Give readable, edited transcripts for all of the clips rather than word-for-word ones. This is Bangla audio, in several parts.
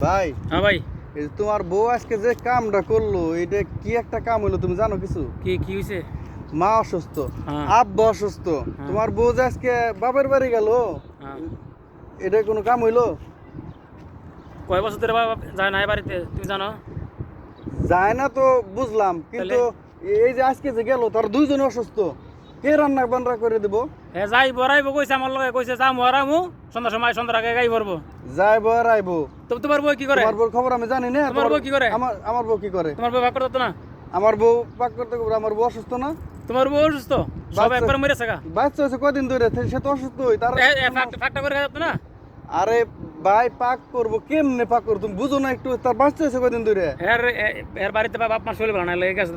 ভাই, হ্যাঁ ভাই, এই যে তোমার বউ আজকে যে কামটা করলো, এটা কি একটা কাম হলো তুমি জানো কিছু? কি কি হইছে? মা অসুস্থ, হ্যাঁ। আব্বা অসুস্থ, হ্যাঁ। তোমার বউ যে আজকে বাপের বাড়ি গেল, হ্যাঁ। এটা কোনো কাম হইলো? কয় বছর ধরে বাবা যায় না এই বাড়িতে, তুমি জানো? যায় না তো বুঝলাম, কিন্তু এই যে আজকে যে গেল তার দুইজন অসুস্থ, কে রান্না বান্না করে দেবো? হে যাই বড়াইব কইছে, আমার লগে কইছে যা মরামু সন্ধ্যার সময়, সন্ধ্যার আগে গাই ভরবো। যাইবো আর আইবো। তো তোমার বউ কি করে? তোমার বউর খবর আমি জানি না। তোমার বউ কি করে? আমার বউ কি করে? তোমার বউ ভাগ করতো না? আমার বউ পাক করতে করতে, আমার বউ অসুস্থ না? তোমার বউ অসুস্থ, সব একবার মরেছে গা। বাচ্চা হয়েছে কদিন ধরে, সে তো অসুস্থ তার। ফাঁকটা করে যেত না? আরে ভাই, পাক করবো কেমনে? পাক করবো তুমি বুঝো না একটু? তার বাচ্চা হয়েছে কদিন ধরে। এর বাড়িতে বাপ মা শরীর ভালো না, লেগে গেছে,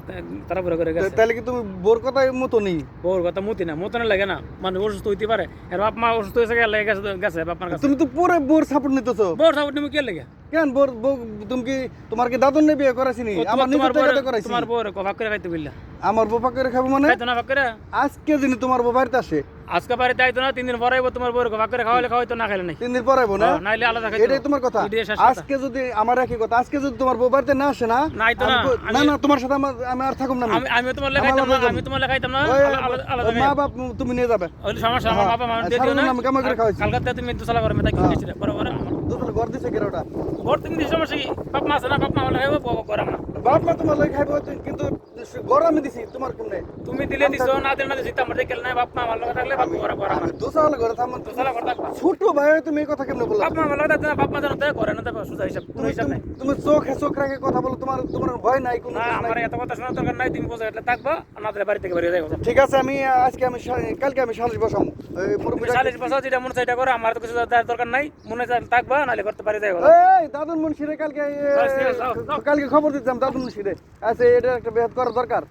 তারা পুরো করে গেছে। তাহলে কি তুমি বোর কথাই মতো নেই? বউর কথা মুতি না, মতনে লাগে না, মানে অসুস্থ হইতে পারে। এর বাপ মা অসুস্থ হয়েছে, লেগে গেছে গেছে বাপ মার কাছে। তুমি তো পুরো বোর সাপোর্ট নিতেছো। বউর সাপোর্ট নিমু কে লেগে? কেন বোর বউ? তুমি কি তোমার কি দাদুর নিয়ে বিয়ে করাইছিনি? আমার নিজের টাকাতে করাইছি। তোমার বউর ভাগ করে খাইতে বললা? আমার বউ পাক করে খাবো মানে? খাইতো না ভাগ করে? আজকে দিনে তোমার বউ বাড়িতে আসে, আজকে বাড়িতে আইতো না, 3 দিন পরে আইবো। তোমার বউর ভাগ করে খাওয়াইলে খাওয়াইতো, না খাইলে নাই। 3 দিন পর আইবো না? নাইলে আলাদা খাইতো। এটাই তোমার কথা? এটাই শেষ কথা। আজকে যদি আমার একই কথা, আজকে যদি তোমার বউ বাড়িতে না আসে না, নাই তো না, না না তোমার সাথে আমি আর থাকুম না। আমি তোমার লেখাইতাম না, আমি তোমার লেখাইতাম না, আলাদা মা বাপ তুমি নিয়ে যাবে। ওই সমস্যা, আমার বাবা মা দিয়ে দিও না। আমি কামাই করে খাওয়াইছি। কালকে তুমি দুসলা করে মেতা কি দিছিস? বরাবর আমার দুটো ঘর দিছে কেন ওটা? ঘর তুমি দিছিস, সমস্যা কি? বাপ মা আছে না, বাপ মা লাগাইবো, বাবা করে না। বাপ মা তোমার লাগে খাইবো, কিন্তু ঘর আমি দিছি, তোমার কেমনে? তুমি দিলে দিছো, না দিলে না দিছি, আমার দেখল না। বাপ মা আমার লগে থাকলে বাপ করে করে না। দুসাল ঘরে থাম। দুসলা করে থাকবা। ছোট ভাই তুমি এই কথা কেমনে বললা? বাপ মা আমার লগে থাকলে বাপ মা জানো তো করে না, তো সুজা হিসাব, কোনো হিসাব নাই। তুমি চোখ রেখে কথা বলো, তোমার ভয় নাই কোনো? না, আমার এত কথা শোনার দরকার নাই। তুমি বোঝা এটা থাকবা, না দিলে বাড়ি থেকে বেরিয়ে যাবো। ঠিক আছে, কালকে আমি সালিশ বসাম। এই মুরব্বিটা 40 বছর যেটা মনে চাই এটা করে, আমার তো কিছু দরকার নাই। মনে চাই থাকবা, নাহলে করতে পারি যাই। এই দাদুন মুন্সিরে কালকে যাও। খবর দিতাম, দাদুন মুন্সিরে আছে, এটা একটা বেহাত করা দরকার।